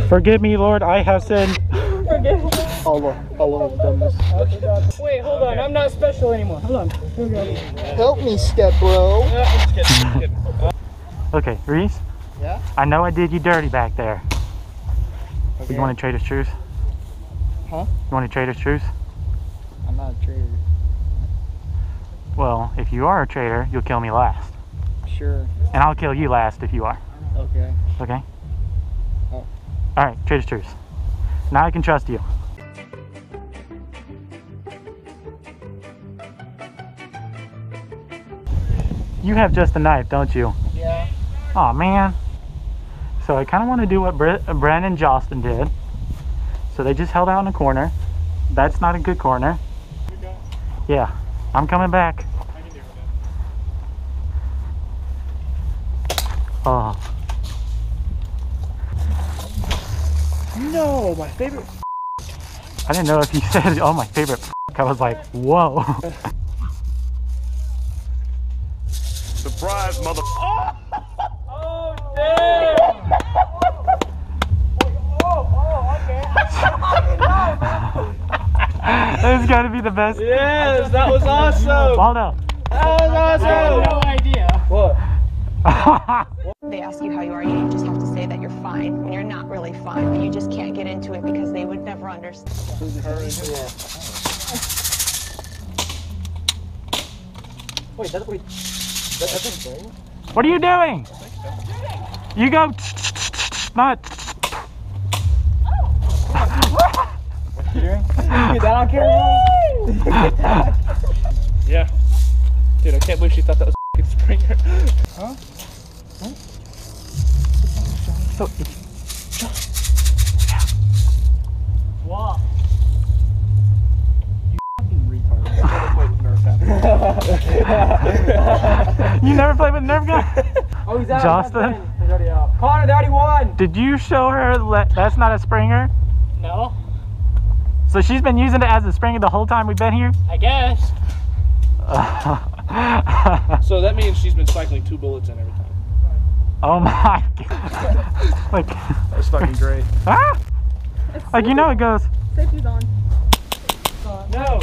Forgive me, Lord, I have sinned. Forgive me. Allah has done this. Wait, hold on. I'm not special anymore. Hold on. Here we go. Help me, step bro. I'm just kidding. Okay, Reese? Yeah? I know I did you dirty back there. Okay. You want to trade us truce? Huh? You want to trade us truce? I'm not a traitor. Well, if you are a traitor, you'll kill me last. Sure. And I'll kill you last if you are. Okay. Okay? Oh. Alright, trade us truce. Now I can trust you. You have just a knife, don't you? Yeah. Aw, man. So I kind of want to do what Bren and Justin did. So they just held out in a corner. That's not a good corner. Yeah, I'm coming back. Oh. No, my favorite. I didn't know if you said, oh, my favorite. I was like, whoa. Surprise, mother. Oh, damn! This is gotta be the best. Yes, that was awesome! Waldo. That was awesome! I had no idea. What? They ask you how you are, you just have to say that you're fine when you're not really fine, but you just can't get into it because they would never understand. Wait, that's a thing? What are you doing? You go. Not. What you doing? Get that on camera? Yeah. Dude, I can't believe she thought that was a Springer. Huh? So. Wow. You fucking retard. You never played with Nerf gun? Oh, he's out. Justin? He's already out. Connor, they already won! Did you show her that's not a Springer? No. So she's been using it as a Springer the whole time we've been here? I guess. So that means she's been cycling 2 bullets in every time. Oh my god. Like, That's fucking great. ah! Like, you know it goes. Safety's on. No.